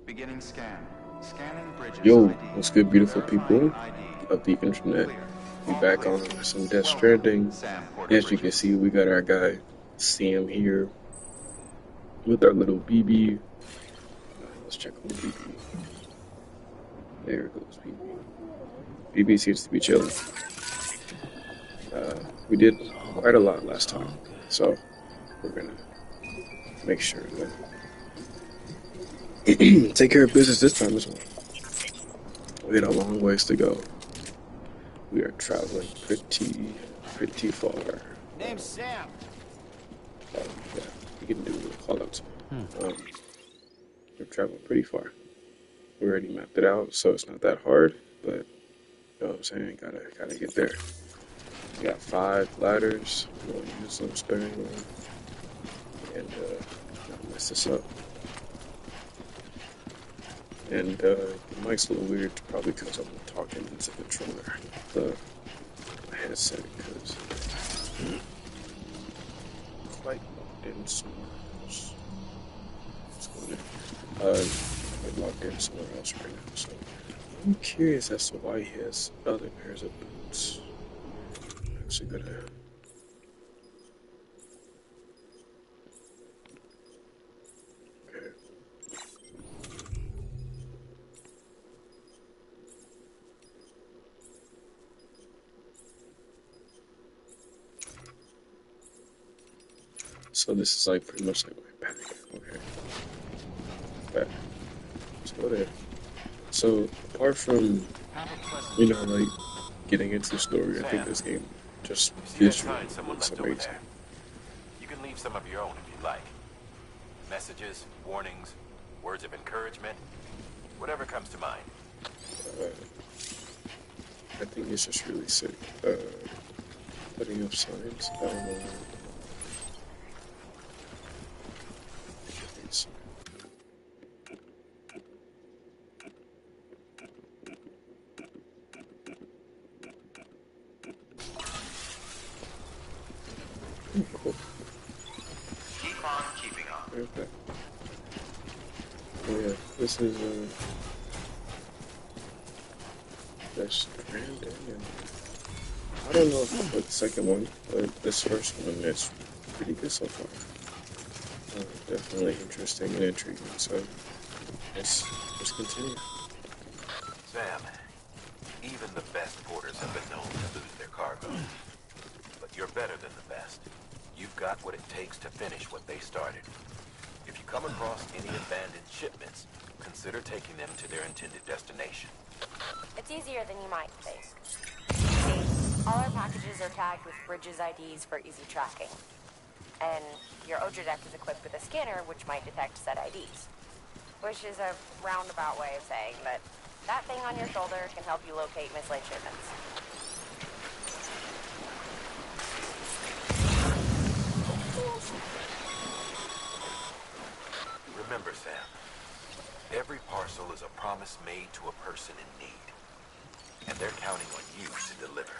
Beginning scan. Scanning bridges Yo, ID. what's good, beautiful people Verifying ID. of the internet? Clear. We All back clear. on some Death Welcome, Stranding. Sam Porter As you can Bridges. see, we got our guy Sam here with our little BB. Let's check on the BB. There goes BB. BB seems to be chilling. We did quite a lot last time, so we're gonna make sure to take care of business this time as well. We got a long ways to go. We are traveling pretty far. Name's Sam. Yeah, we can do call outs. We're traveling pretty far. We already mapped it out, so it's not that hard, but you know what I'm saying? Gotta get there. We got 5 ladders. We'll use them sparingly and not mess this up. And the mic's a little weird, probably because I'm talking into the controller, the headset, because quite locked in somewhere else. What's going on? Quite locked in somewhere else right now, so I'm curious as to why he has other pairs of boots. I'm actually gonna. Okay. So this is like pretty much like my pack. Okay. Back. Let's go there. So apart from like getting into the story, I think Sam, this game just you see that visually sign someone looks left over amazing. there? You can leave some of your own if you'd like. Messages, warnings, words of encouragement, whatever comes to mind. Uh, I think it's just really sick. Putting up signs. I don't know. It's cool. Keep on keeping on. Okay. Oh yeah, this is Death Stranding, and I don't know about the second one, but this first one is pretty good so far. Definitely interesting and intriguing. So let's continue. Sam, even the best porters have been known to lose their cargo. But you're better than the best. You've got what it takes to finish what they started. If you come across any abandoned shipments, consider taking them to their intended destination. It's easier than you might think. See, all our packages are tagged with Bridges IDs for easy tracking. And your Odra deck is equipped with a scanner which might detect said IDs. Which is a roundabout way of saying that that thing on your shoulder can help you locate mislaid shipments. Remember, Sam, every parcel is a promise made to a person in need. And they're counting on you to deliver.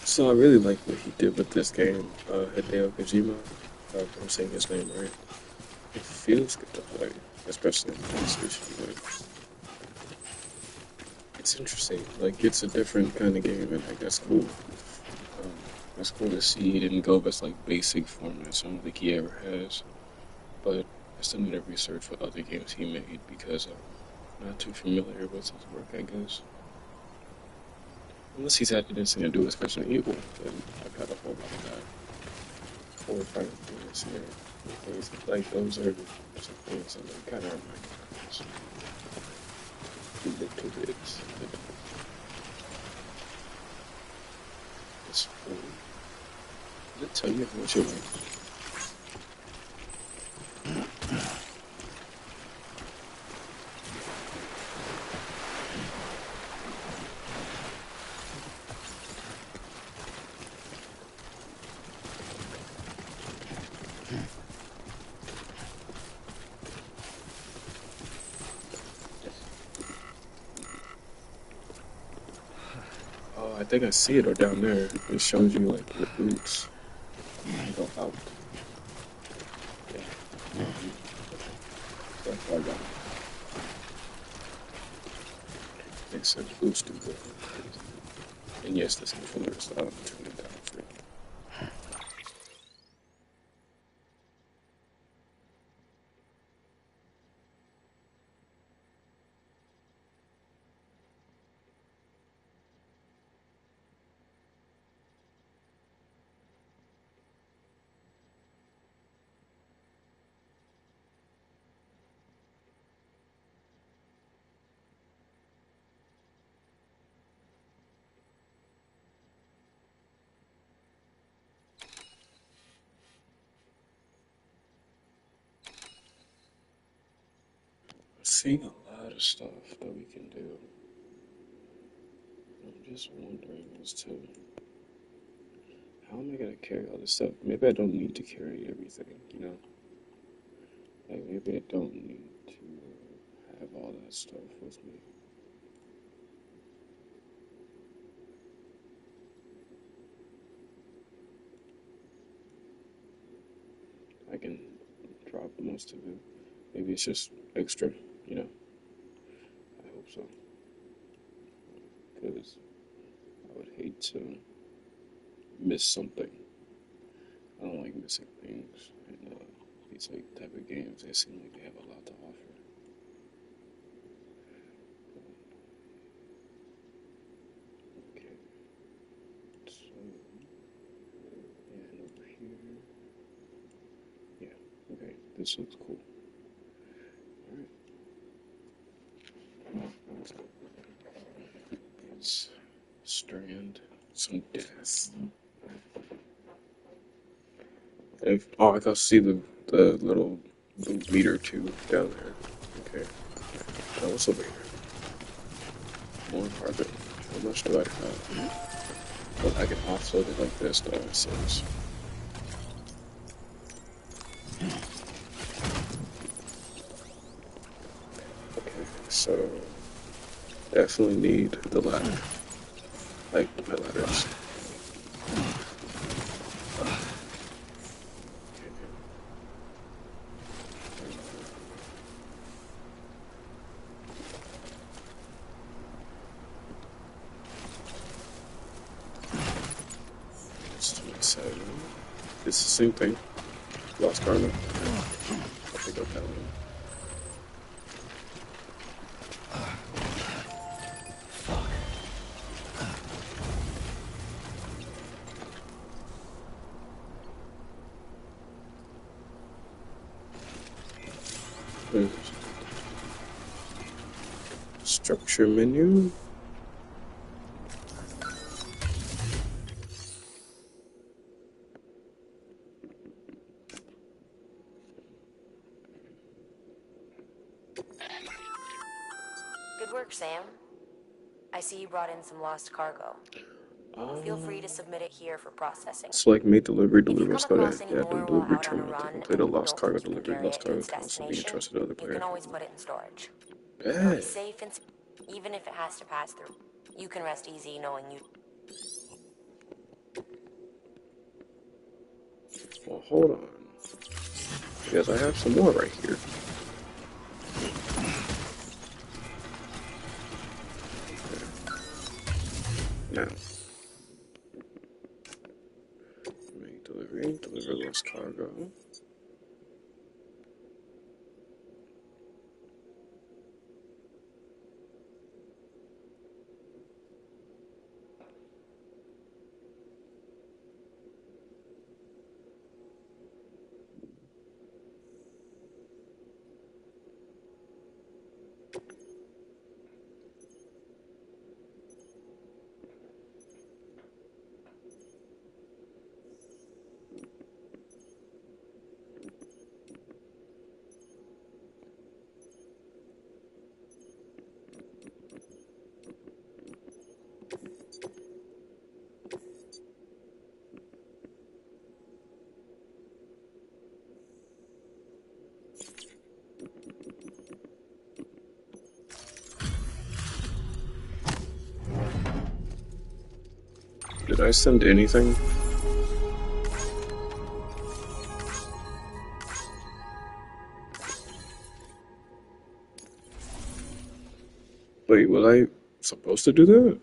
So I really like what he did with this game, Hideo Kojima. If I'm saying his name right. It feels good to play, especially on PlayStation. Like, it's interesting. Like it's a different kind of game, and like that's cool. It's cool to see he didn't go with like basic formats. I don't think he ever has. But I still need to research what other games he made because I'm not too familiar with his work, I guess. Unless he's had anything to do with Resident Evil, then I've had a whole lot of that. Or Final Fantasy, or things like those are some things that like, kind of remind me of little bits. It's fun. Does it tell you how much you like? think I see it or down there. It shows you like the boots go out. Yeah. That's what I got. It says boots do go. And yes, this controller is turning down for it. Seeing a lot of stuff that we can do. I'm just wondering as to how am I gonna carry all this stuff? Maybe I don't need to carry everything, you know? Like maybe I don't need to have all that stuff with me. I can drop most of it. Maybe it's just extra, you know? I hope so. Because I would hate to miss something. I don't like missing things. And these like type of games, they seem like they have a lot to offer. Okay. So, and over here. Yeah, okay. This looks cool. Alright. Let's strand some death. Oh, I can see the little meter tube down there. Okay. Now what's over here? More carpet. How much do I have? Well, I can offload it like this, though, it says. Okay, so definitely need the ladder. Like my ladders. It's the same thing. Lost cargo. I'll pick up that one. Structure menu. Good work, Sam. I see you brought in some lost cargo. Feel free to submit it here for processing. Select make delivery, If you delivery come start across at any more the while delivery out on a terminal to run complete and a you lost don't cargo think you can delivery. carry Lost it to cargo its can also be destination, entrusted to other you players. can always put it in storage. It'll be safe and even if it has to pass through. You can rest easy knowing you... Well, hold on. Because I have some more right here. Now, make delivery, deliver lost cargo. Did I send anything? Wait, was I supposed to do that?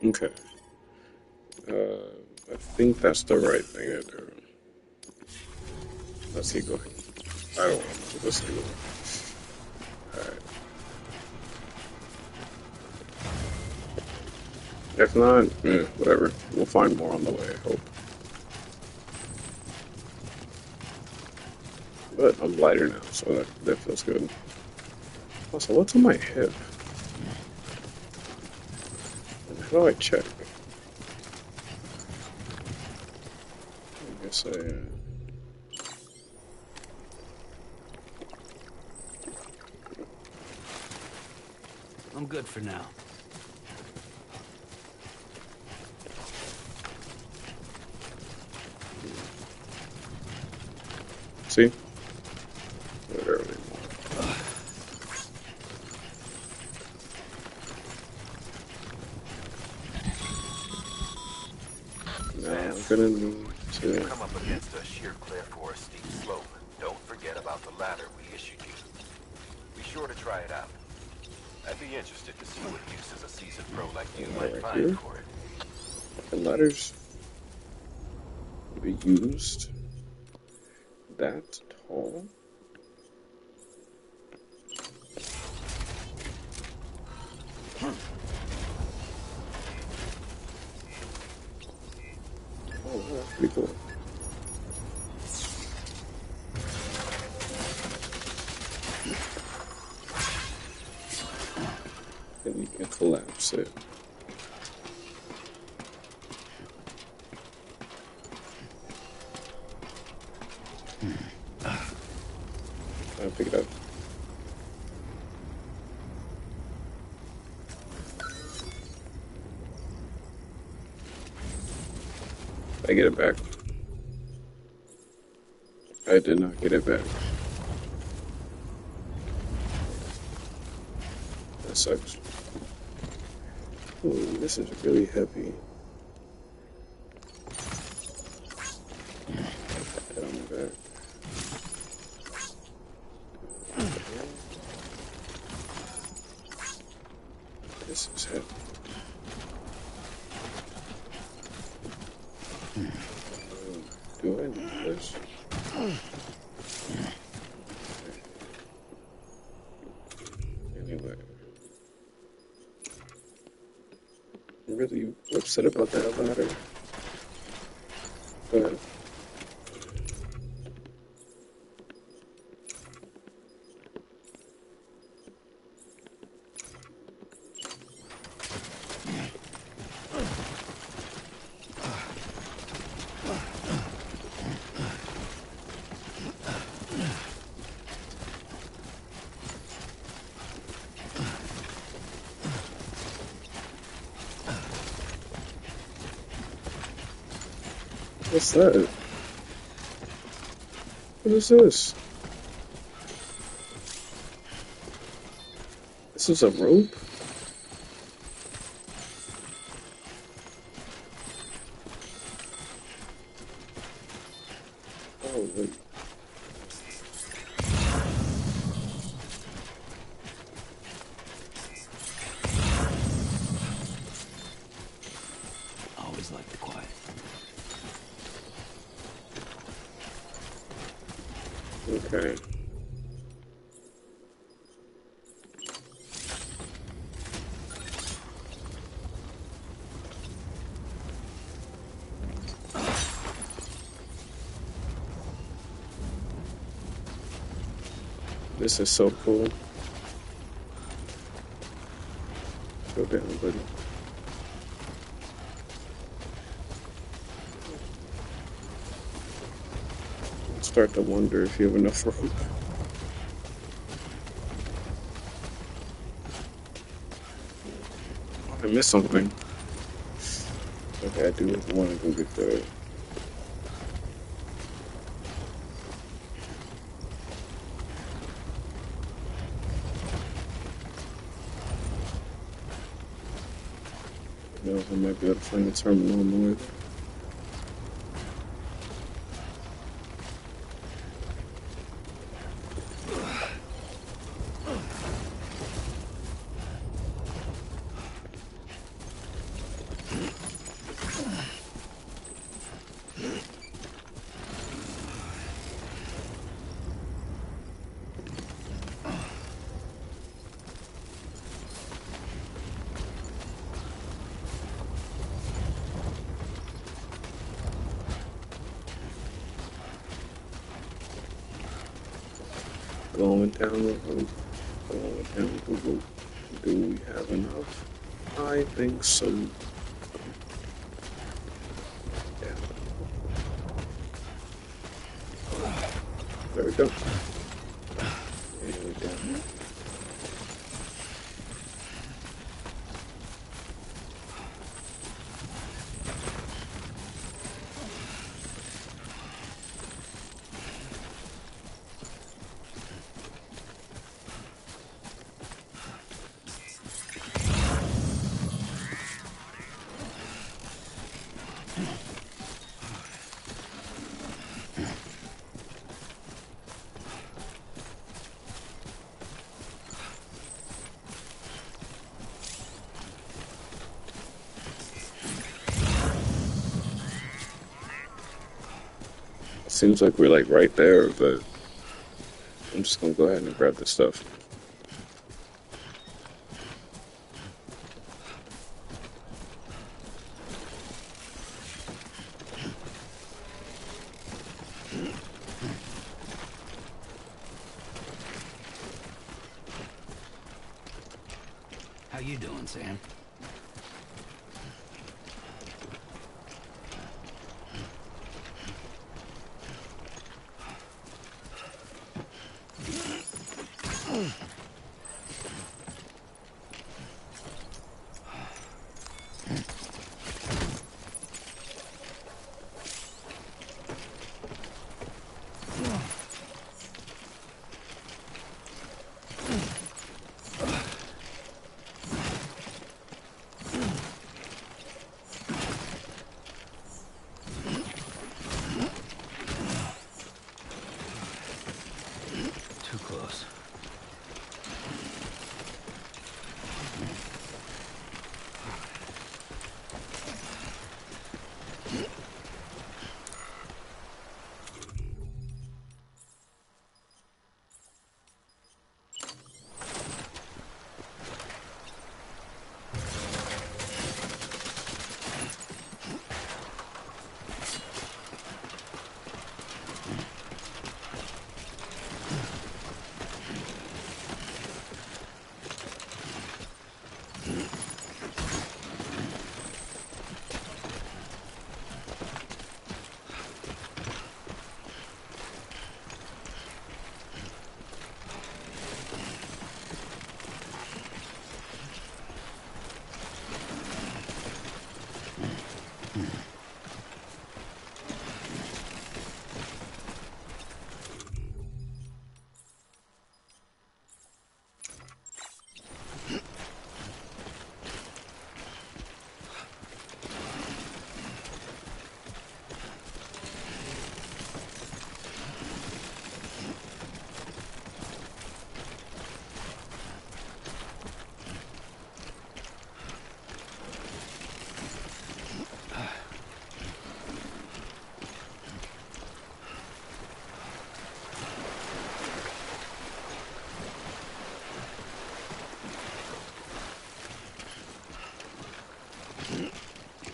Okay. I think that's the right thing to do. Let's keep going. I don't want to listen to it. Alright. If not, whatever. We'll find more on the way, I hope. But I'm lighter now, so that feels good. Also, what's on my hip? How do I check? I guess I'm good for now. See? Whatever they want. Now I'm gonna need You to... come up against a sheer cliff or a steep slope. Don't forget about the ladder we issued you. Be sure to try it out. I'd be interested to see what uses a seasoned pro like you might Right find here. for it. The ladders be used that tall. Oh, that's pretty cool. Then you can collapse it. I'll pick it up. I get it back. I did not get it back. That sucks. Ooh, this is really heavy. Put that on my back. This is heavy. Do I need this? Anyway. I'm really upset about that ladder. But what's that? What is this? This is a rope? Oh, wait. Always like the quiet. Okay. This is so cool. Go down, buddy. Start to wonder if you have enough room. I missed something. Okay, I do want to go get the. You know, I might be able to find the terminal on the way there. Going down the road, going down the road. Do we have enough? I think so. Yeah. There we go. And we're down. Seems like we're like right there, but I'm just gonna go ahead and grab this stuff. How you doing, Sam? Too close.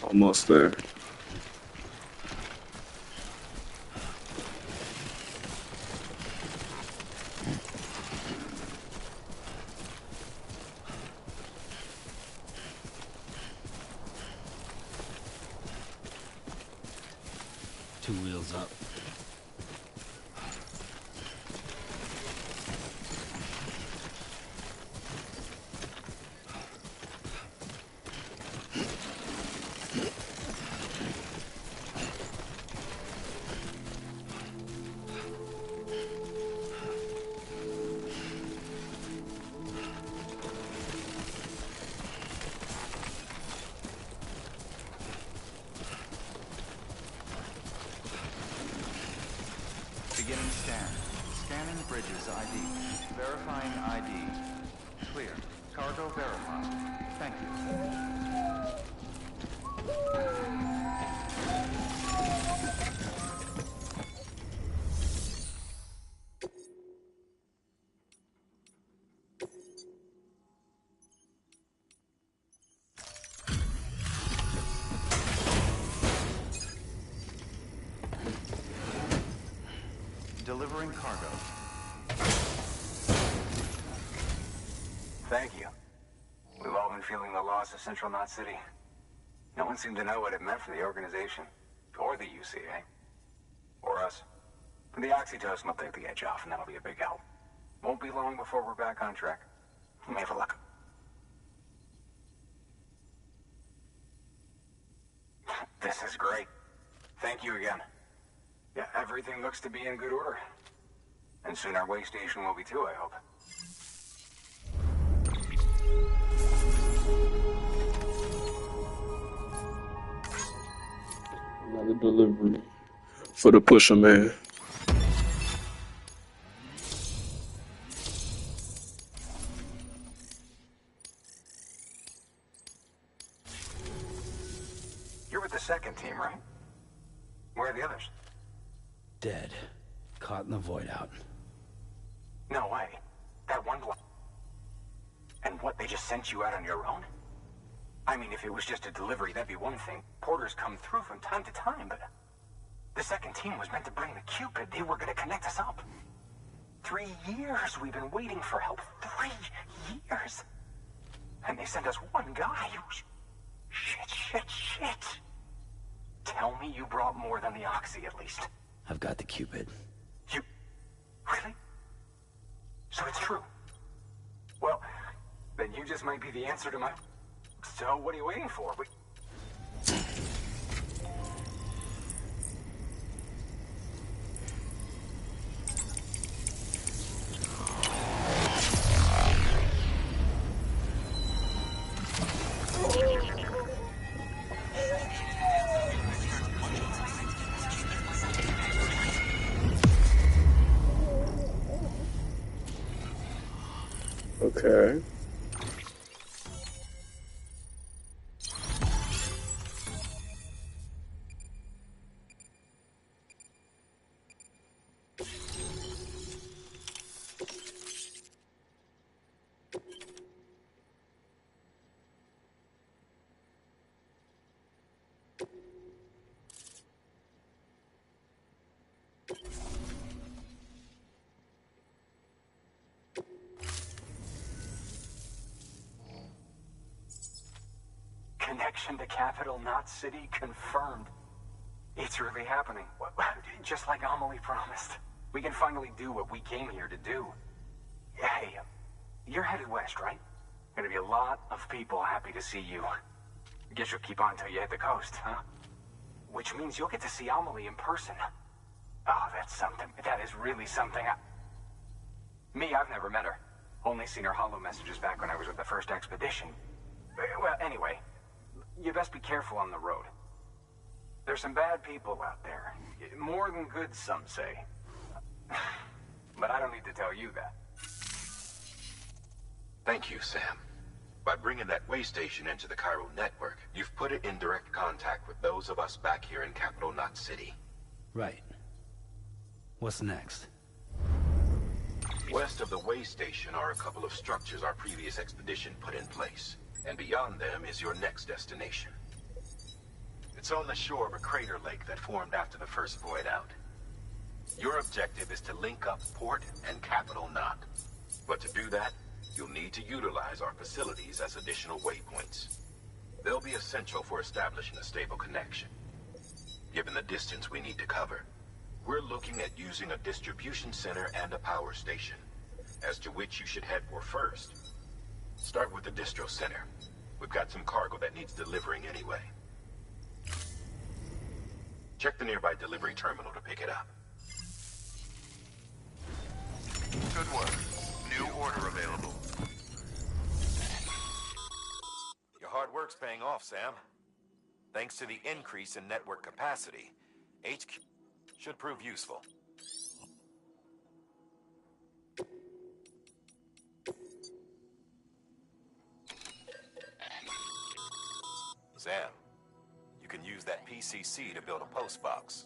Almost there. Wheels up. Beginning scan. Scanning bridges ID. Verifying ID. Clear. Cargo verified. Thank you. Delivering cargo. Thank you. We've all been feeling the loss of Central Knot City. No one seemed to know what it meant for the organization, or the UCA, or us. The oxytocin will take the edge off, and that'll be a big help. Won't be long before we're back on track. We may have a luck. This is great. Thank you again. Yeah, everything looks to be in good order. And soon our way station will be too, I hope. Another delivery for the pusher man. You're with the second team, right? Where are the others? Dead. Caught in the void out. No way. That one block. And what, they just sent you out on your own? I mean, if it was just a delivery, that'd be one thing. Porters come through from time to time, but... The second team was meant to bring the Cupid. They were gonna connect us up. 3 years we've been waiting for help. 3 years! And they sent us one guy. Shit. Tell me you brought more than the Oxy, at least. I've got the Cupid. You... Really? So it's true? Well, then you just might be the answer to my... So what are you waiting for? Okay. Connection to Capital Knot City confirmed. It's really happening. Just like Amelie promised. We can finally do what we came here to do. Hey, you're headed west, right? Gonna be a lot of people happy to see you. Guess you'll keep on till you hit the coast, huh? Which means you'll get to see Amelie in person. Oh, that's something. That is really something. Me, I've never met her. Only seen her holo messages back when I was with the first expedition. Well, anyway, you best be careful on the road. There's some bad people out there. More than good, some say. But I don't need to tell you that. Thank you, Sam. By bringing that way station into the Cairo network, you've put it in direct contact with those of us back here in Capital Knot City. Right. What's next? West of the way station are a couple of structures our previous expedition put in place. And beyond them is your next destination. It's on the shore of a crater lake that formed after the first void out. Your objective is to link up Port and Capital Knot. But to do that, you'll need to utilize our facilities as additional waypoints. They'll be essential for establishing a stable connection. Given the distance we need to cover, We're looking at using a distribution center and a power station, as to which you should head for first. Start with the distro center. We've got some cargo that needs delivering anyway. Check the nearby delivery terminal to pick it up. Good work. New order available. Your hard work's paying off, Sam. Thanks to the increase in network capacity, HQ should prove useful. Sam, you can use that PCC to build a post box.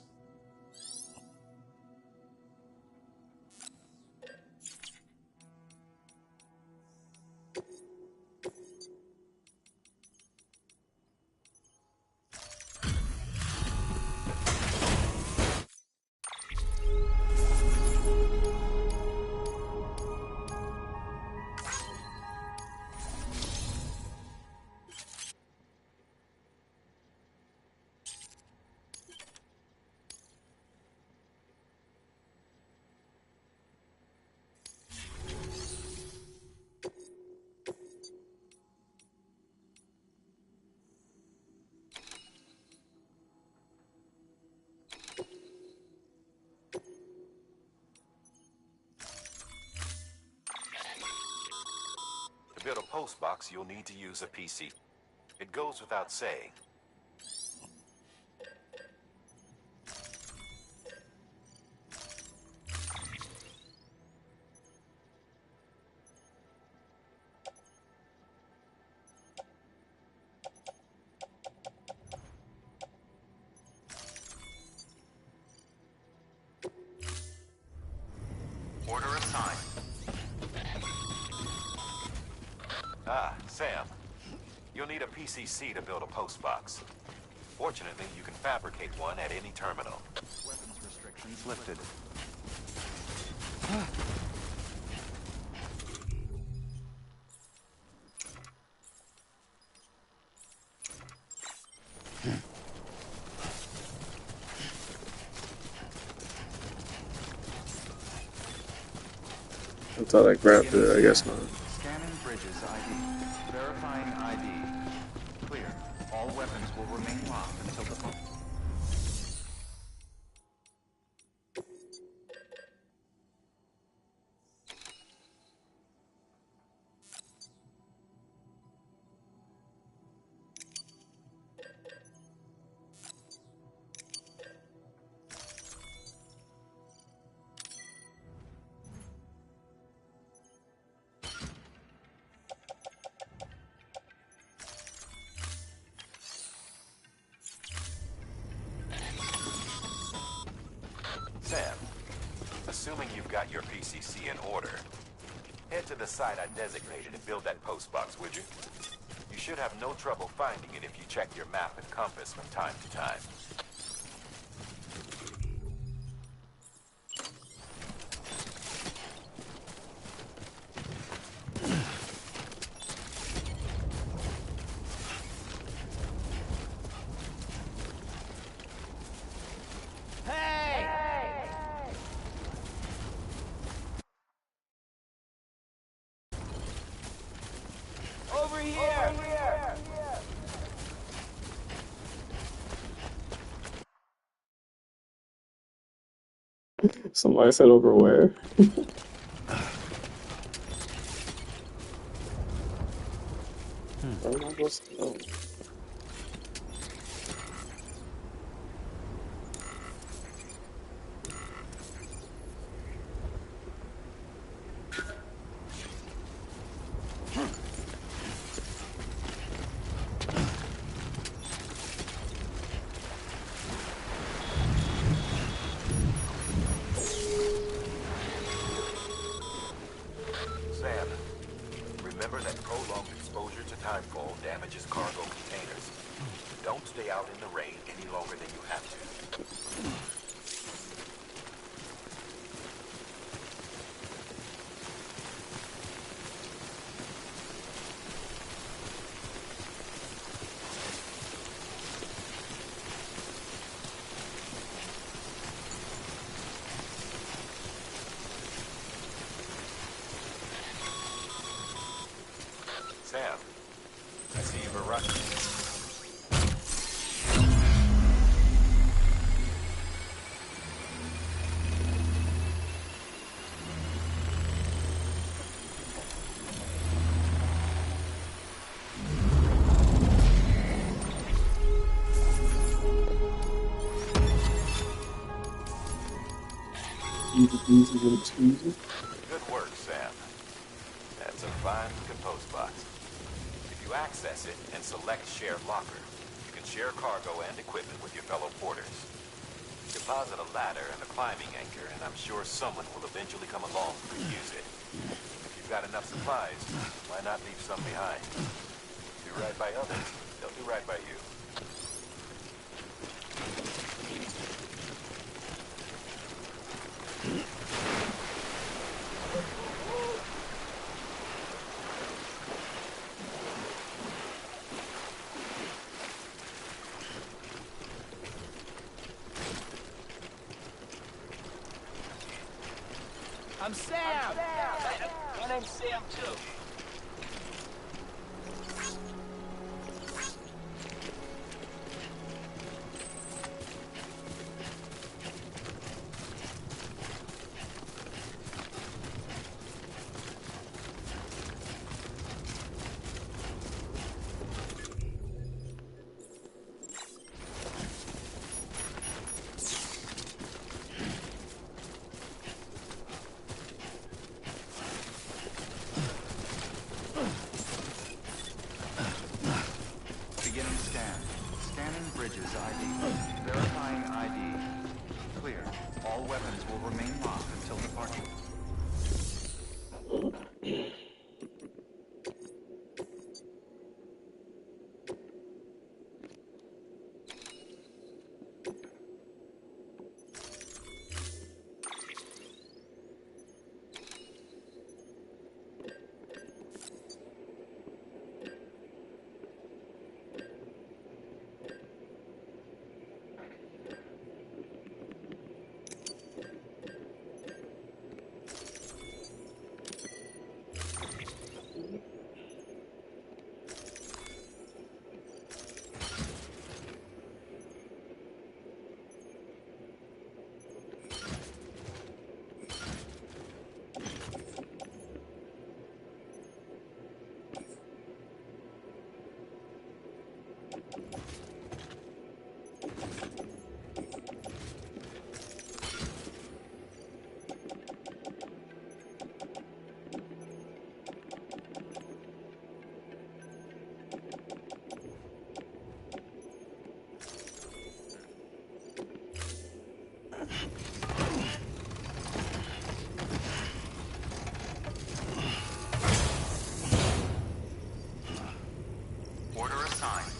To build a post box, you'll need to use a PC. It goes without saying. Order assigned. Ah, Sam. You'll need a PCC to build a post box. Fortunately, you can fabricate one at any terminal. Weapons restrictions lifted. I thought I grabbed it, I guess not. Scanning bridges ID. Verifying ID. Clear. All weapons will remain locked until the moment. Sam, assuming you've got your PCC in order, head to the site I designated and build that post box, would you? You should have no trouble finding it if you check your map and compass from time to time. Somebody said over where? Where am I supposed to know? Sam, remember that prolonged exposure to timefall damages cargo containers. Don't stay out in the rain any longer than you have to. Sam, I see you've arrived. Good work, Sam. That's a fine compose box. If you access it and select Share Locker, you can share cargo and equipment with your fellow porters. Deposit a ladder and a climbing anchor, and I'm sure someone will eventually come along who can use it. If you've got enough supplies, why not leave some behind? Do right by others, they'll do right by you. I'm Sam! My name's Sam, too. Beginning scan. Scanning bridges ID. Verifying ID. Clear. All weapons will remain locked until departure. Order assigned.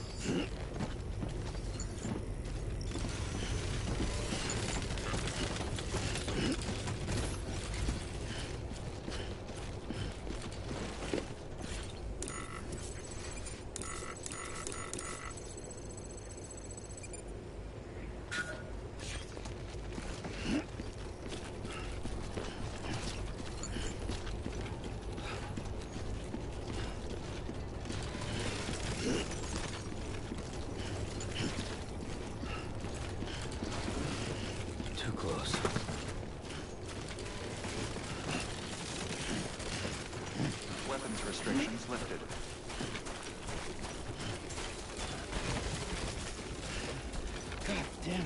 Too close. Weapons restrictions lifted. God damn it.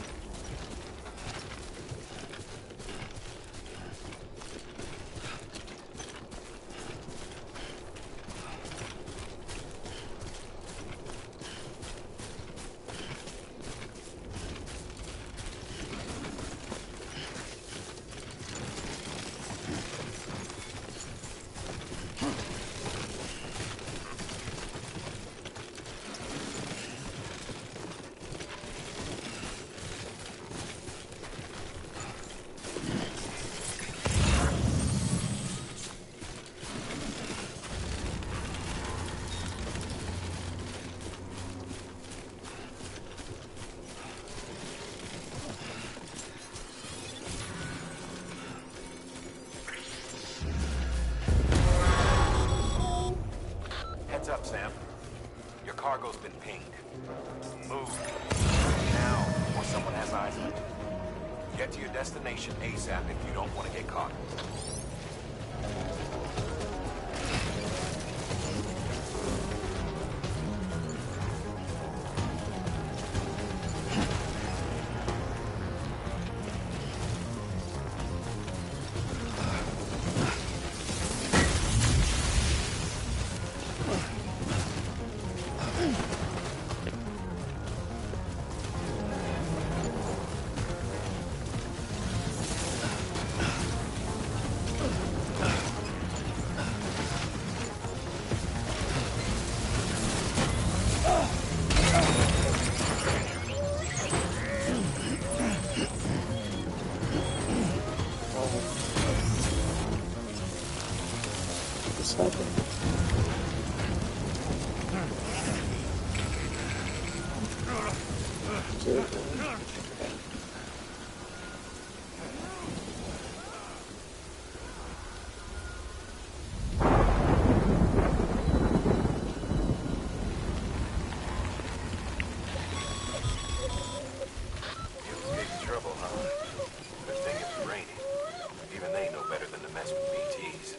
cargo's been pinged. Move. Now, before someone has eyes on it. Get to your destination ASAP if you don't want to get caught. What's happening? You'll get in trouble, huh? Good thing it's raining. Even they know better than to mess with BTs.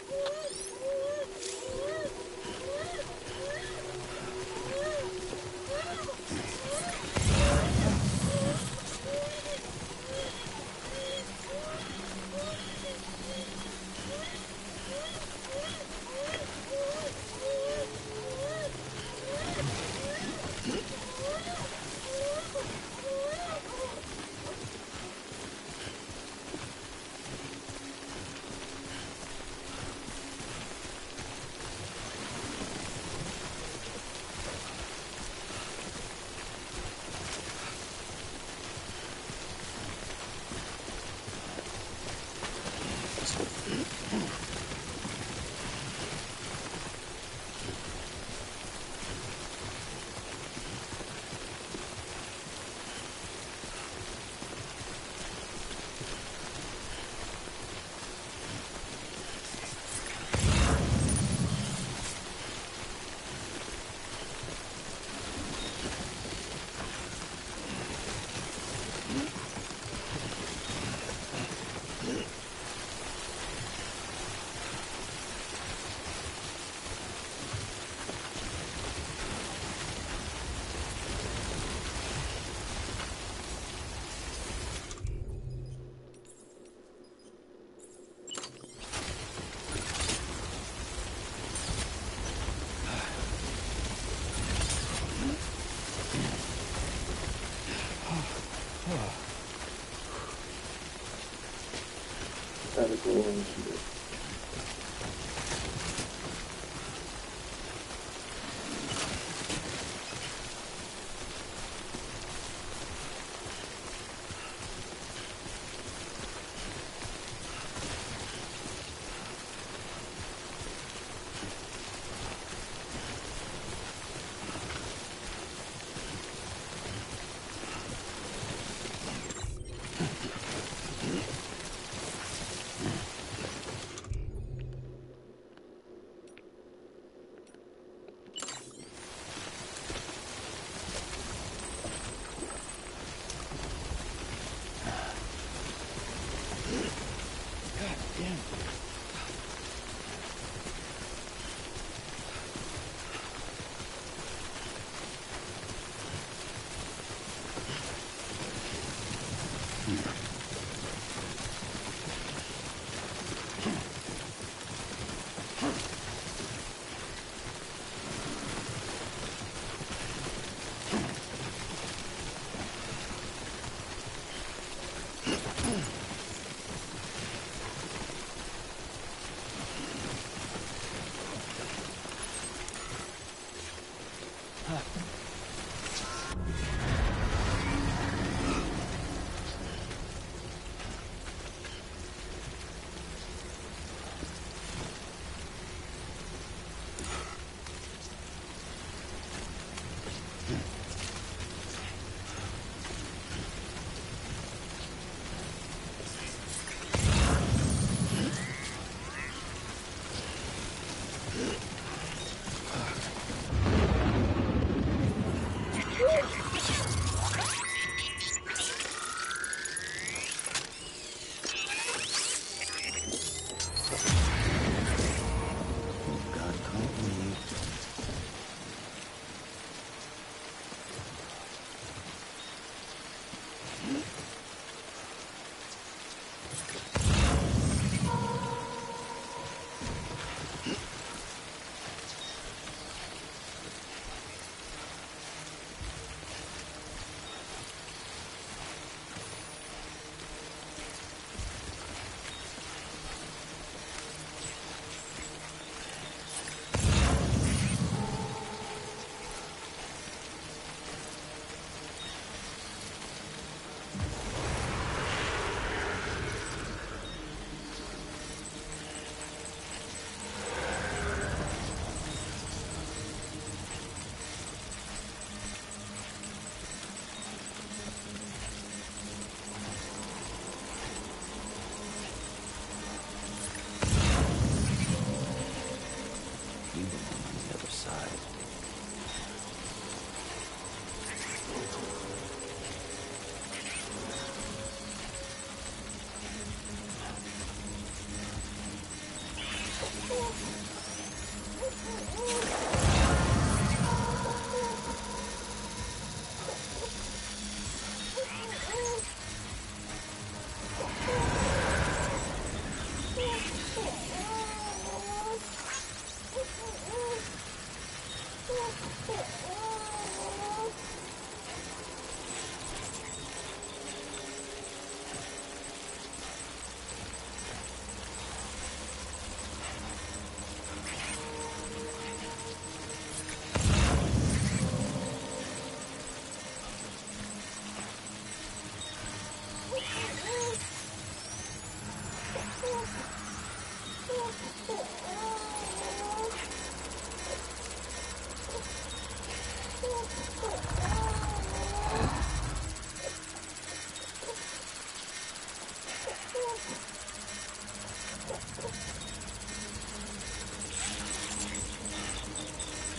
Gotta go in here.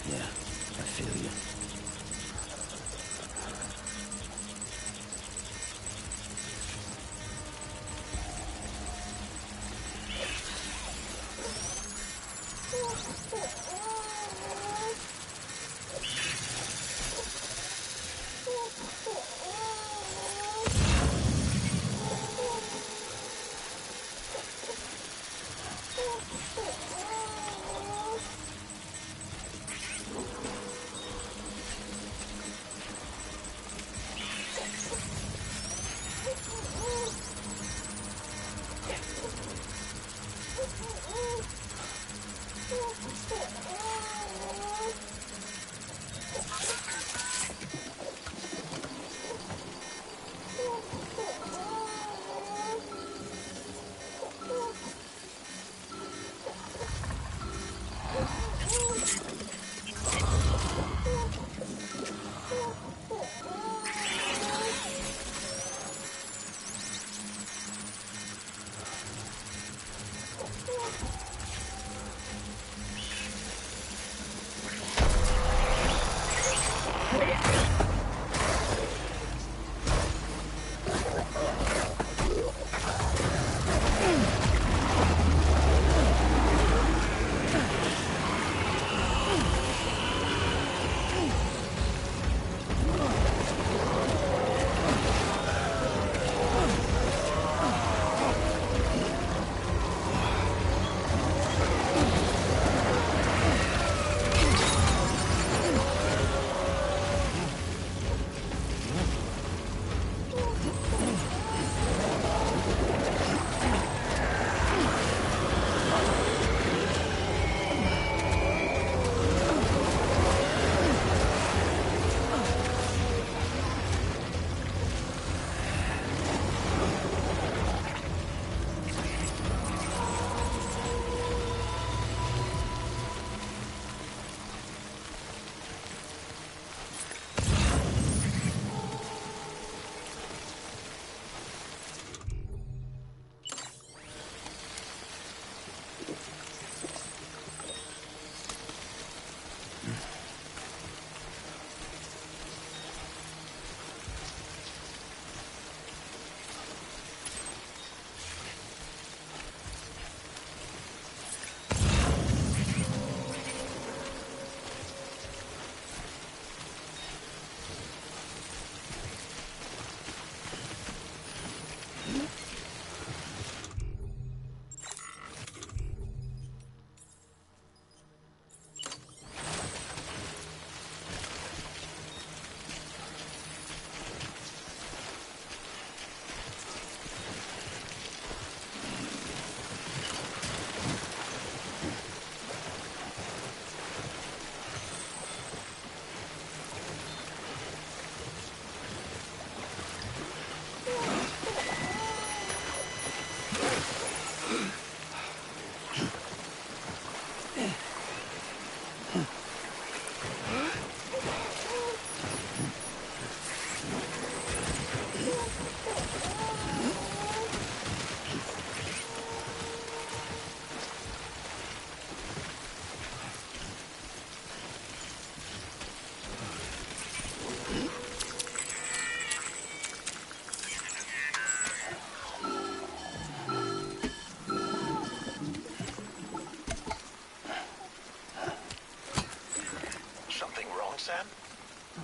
Yeah, I feel you.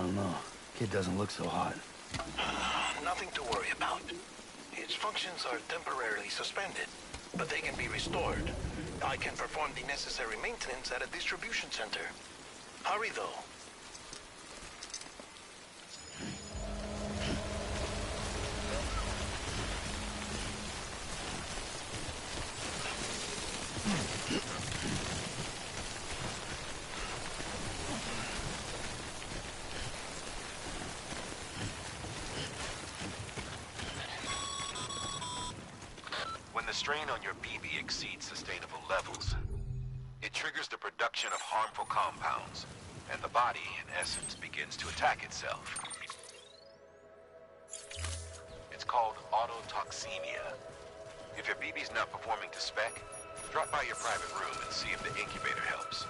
don't know. Kid doesn't look so hot. Nothing to worry about. Its functions are temporarily suspended, but they can be restored. I can perform the necessary maintenance at a distribution center. Hurry, though. When the strain on your BB exceeds sustainable levels, it triggers the production of harmful compounds, and the body, in essence, begins to attack itself. It's called autotoxemia. If your BB's not performing to spec, drop by your private room and see if the incubator helps.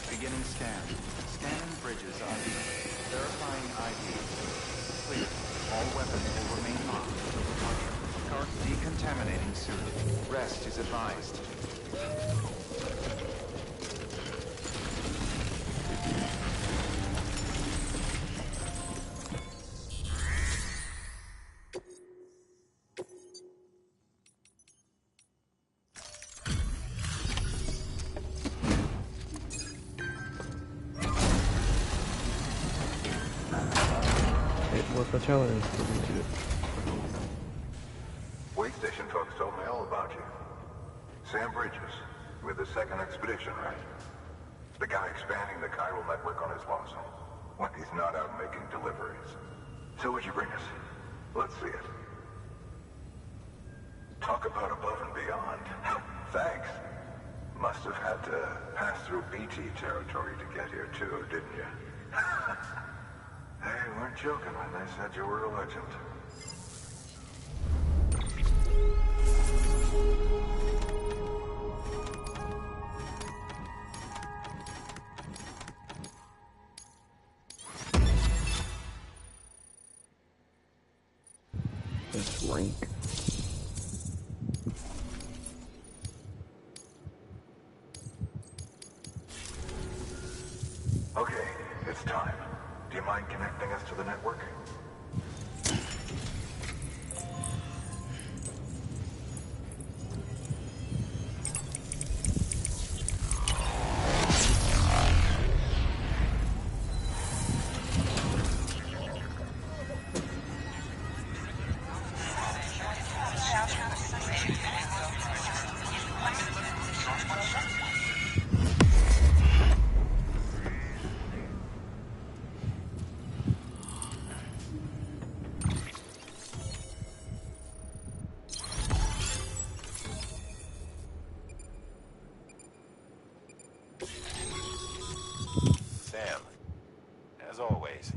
Beginning scan. Scanning bridges ID. Verifying ID. Clear. All weapons will remain locked. Decontaminating soon. Rest is advised. What's the challenge? Way station folks told me all about you. Sam Bridges, with the second expedition, right? The guy expanding the chiral network on his lonesome, when he's not out making deliveries. So what'd you bring us? Let's see it. Talk about above and beyond. Thanks. Must have had to pass through BT territory to get here too, didn't you? They weren't joking when they said you were a legend. That's rank. Okay, it's time. Do you mind connecting us to the network? Sam, as always.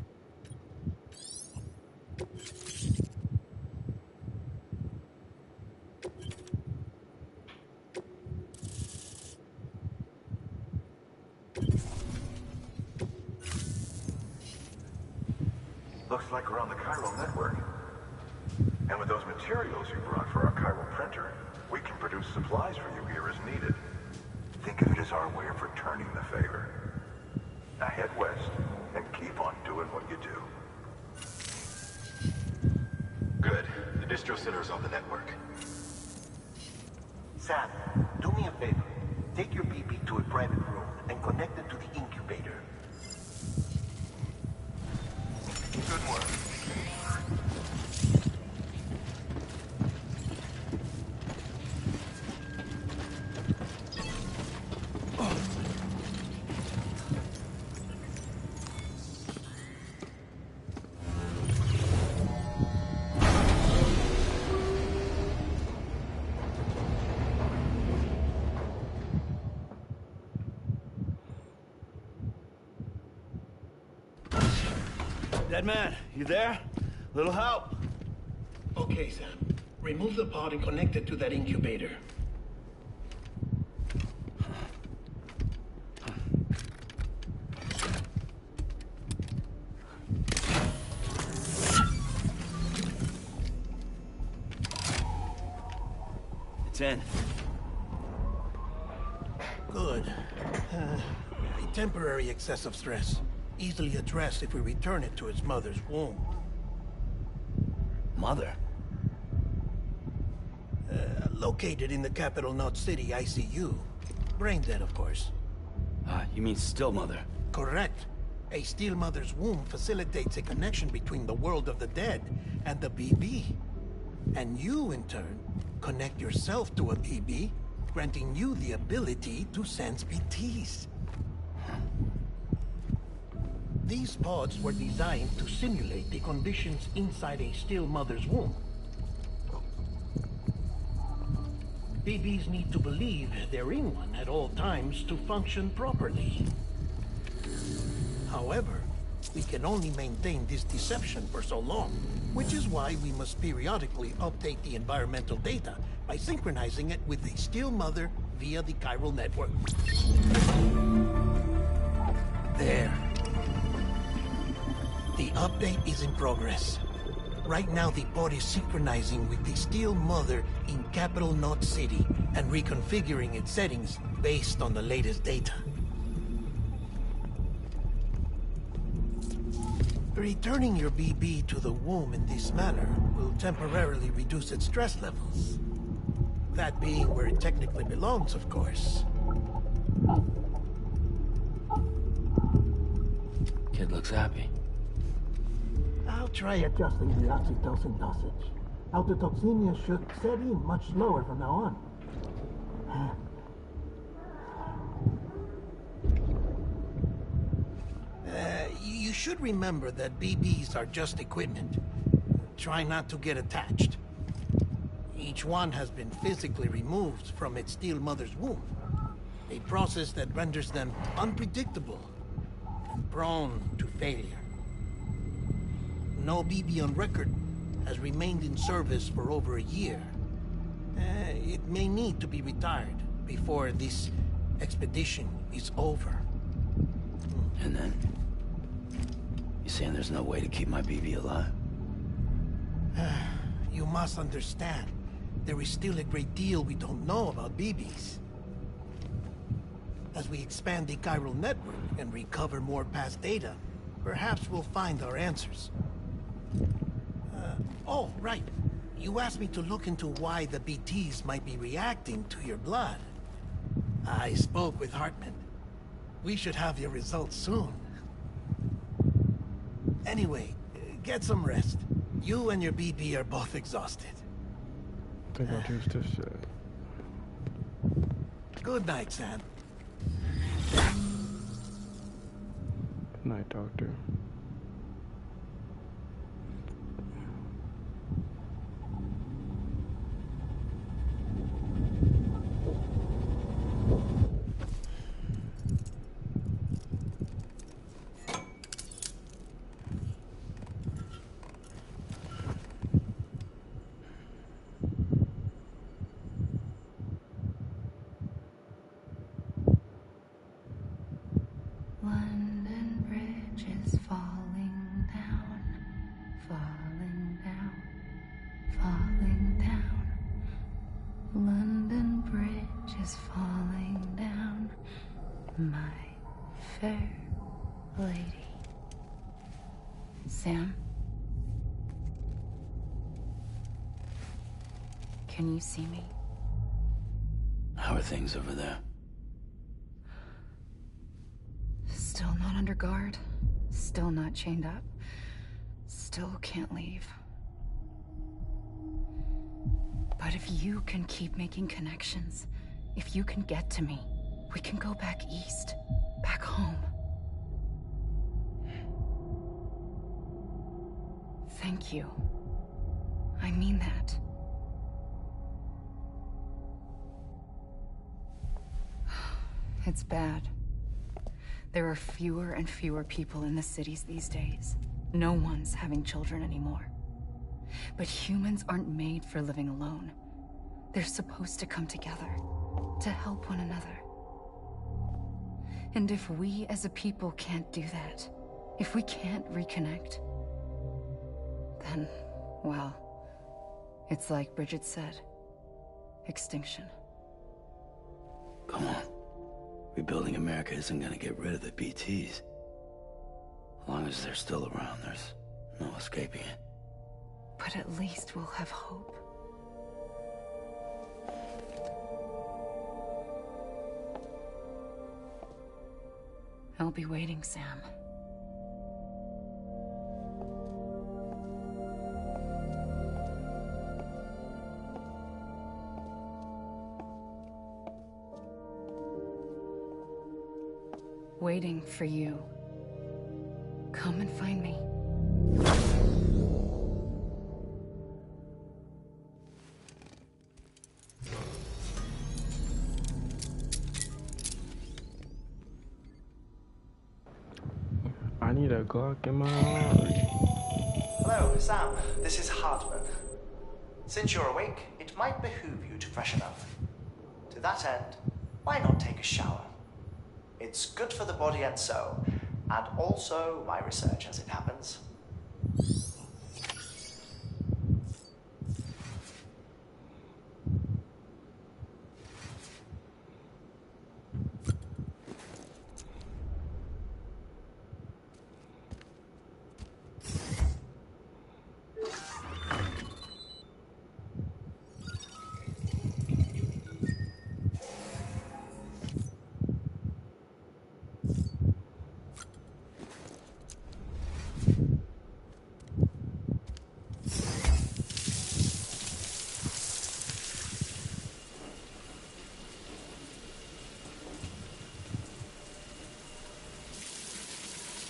Looks like we're on the chiral network. And with those materials you brought for our chiral printer, we can produce supplies for you here as needed. Think of it as our way of returning the favor. Now head west and keep on doing what you do. Good. The distro center's on the network. Sam, do me a favor. Take your BB to a private room and connect it to the incubator. Good work. Dead man, you there? Little help? Okay, Sam. Remove the pod and connect it to that incubator. It's in. Good. A temporary excess of stress. Easily addressed if we return it to its mother's womb. Mother? Located in the capital Knot City ICU. Brain dead, of course. You mean still mother? Correct. A steel mother's womb facilitates a connection between the world of the dead and the BB. And you, in turn, connect yourself to a BB, granting you the ability to sense BTs. These pods were designed to simulate the conditions inside a still mother's womb. BBs need to believe they're in one at all times to function properly. However, we can only maintain this deception for so long, which is why we must periodically update the environmental data by synchronizing it with a still mother via the chiral network. There. The update is in progress. Right now, the pod is synchronizing with the steel mother in capital Knot City and reconfiguring its settings based on the latest data. Returning your BB to the womb in this manner will temporarily reduce its stress levels. That being where it technically belongs, of course. Kid looks happy. I'll try adjusting the oxytocin dosage. Autotoxemia should set in much slower from now on. You should remember that BBs are just equipment. Try not to get attached. Each one has been physically removed from its steel mother's womb. A process that renders them unpredictable and prone to failure. No BB on record has remained in service for over a year. It may need to be retired before this expedition is over. And then? You saying there's no way to keep my BB alive? You must understand, there is still a great deal we don't know about BBs. As we expand the chiral network and recover more past data, perhaps we'll find our answers. Oh, right. You asked me to look into why the BTs might be reacting to your blood. I spoke with Hartman. We should have your results soon. Anyway, get some rest. You and your BB are both exhausted. I think I'll use this shit. Good night, Sam. Good night, Doctor. London Bridge is falling down, falling down, falling down. London Bridge is falling down, my fair lady. Sam? Can you see me? How are things over there? Still not under guard. Still not chained up. Still can't leave. But if you can keep making connections, if you can get to me, we can go back east. Back home. Thank you. I mean that. It's bad. There are fewer and fewer people in the cities these days. No one's having children anymore. But humans aren't made for living alone. They're supposed to come together, to help one another. And if we as a people can't do that, if we can't reconnect, then, well, it's like Bridget said, extinction. Come on. Rebuilding America isn't gonna get rid of the BTs. As long as they're still around, there's no escaping it. But at least we'll have hope. I'll be waiting, Sam. Waiting for you. Come and find me. I need a Glock in my arm. Hello, Sam. This is Hartman. Since you're awake, it might behoove you to freshen up. To that end, why not take a shower? It's good for the body and soul, and also my research as it happens.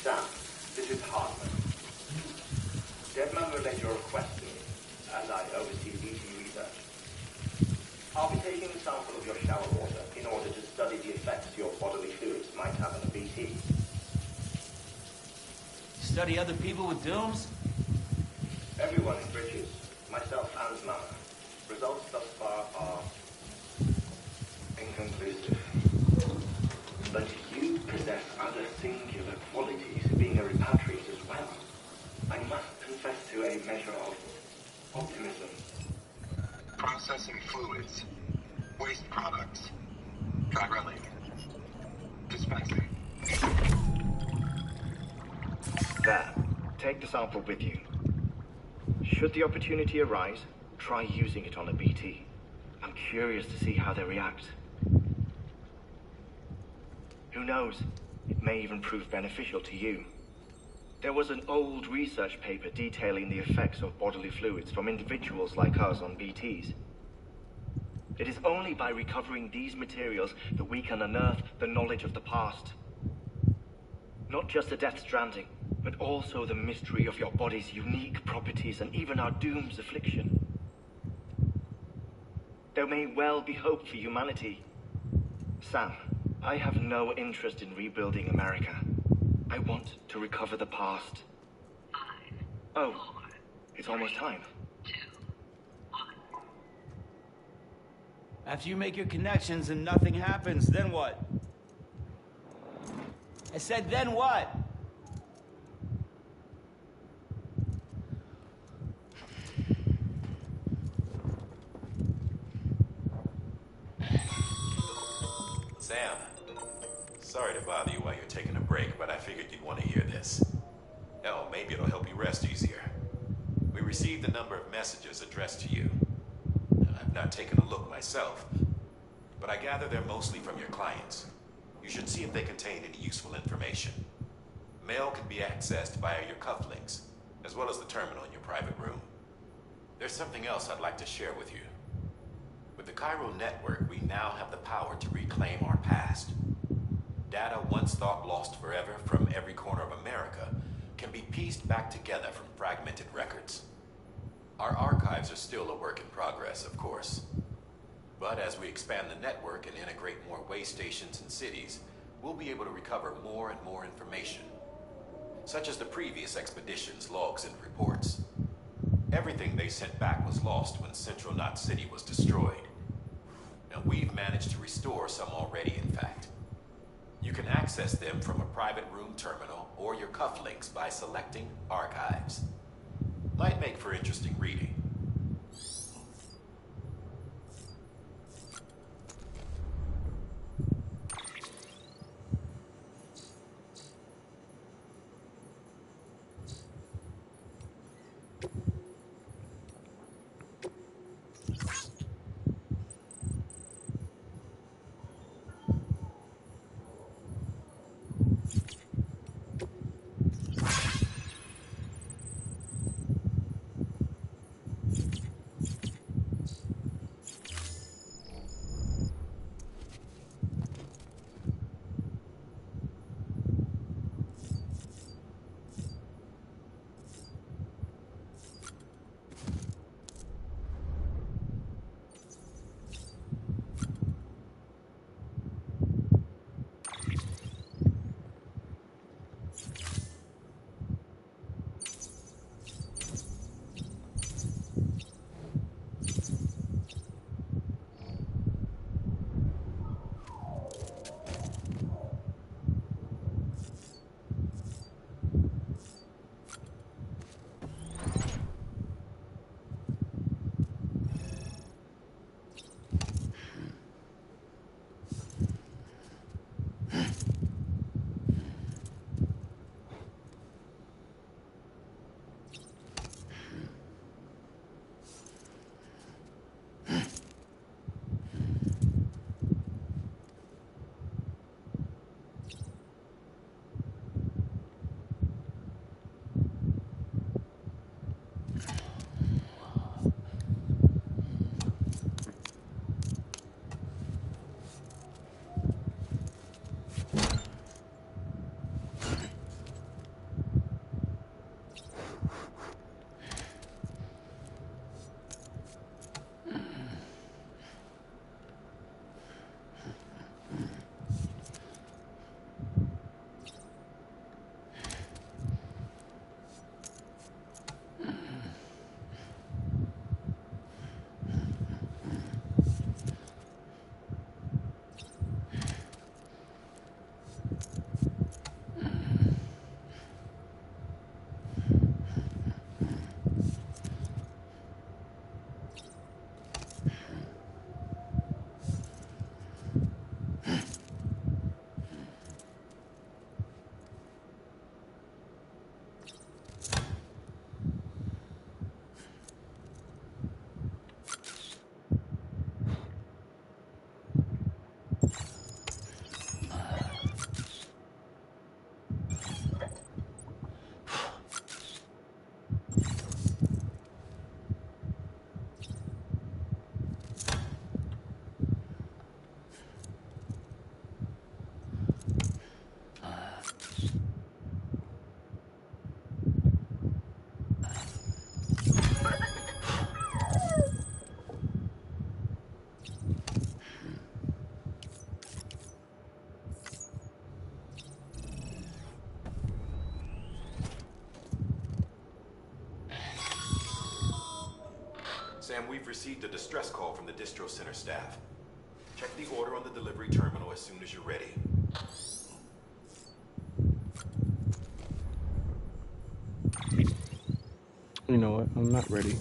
Sam, this is Hartman. Deadman relayed your request to me, as I oversee BT research. I'll be taking a sample of your shower water in order to study the effects your bodily fluids might have on a BT. Study other people with dooms? Everyone in Bridges, myself and Mama. Results thus far are inconclusive. But you possess other singular qualities, being a repatriate as well. I must confess to a measure of optimism. Processing fluids. Waste products. Drilling. Dispensing. There. Take the sample with you. Should the opportunity arise, try using it on a BT. I'm curious to see how they react. Who knows? It may even prove beneficial to you. There was an old research paper detailing the effects of bodily fluids from individuals like us on BTs. It is only by recovering these materials that we can unearth the knowledge of the past. Not just the Death Stranding, but also the mystery of your body's unique properties and even our doom's affliction. There may well be hope for humanity. Sam, I have no interest in rebuilding America. I want to recover the past. Oh, it's almost time. After you make your connections and nothing happens, then what? I said, then what? Sam, sorry to bother you while you're taking a break, but I figured you'd want to hear this. Hell, maybe it'll help you rest easier. We received a number of messages addressed to you. I've not taken a look myself, but I gather they're mostly from your clients. You should see if they contain any useful information. Mail can be accessed via your cufflinks, as well as the terminal in your private room. There's something else I'd like to share with you. With the Chiral network, we now have the power to reclaim our past. Data once thought lost forever from every corner of America can be pieced back together from fragmented records. Our archives are still a work in progress, of course. But as we expand the network and integrate more way stations and cities, we'll be able to recover more and more information, such as the previous expedition's logs and reports. Everything they sent back was lost when Central Knot City was destroyed. Now we've managed to restore some already, in fact. You can access them from a private room terminal or your cufflinks by selecting Archives. Might make for interesting reading. Sam, we've received a distress call from the distro center staff. Check the order on the delivery terminal as soon as you're ready. You know what? I'm not ready.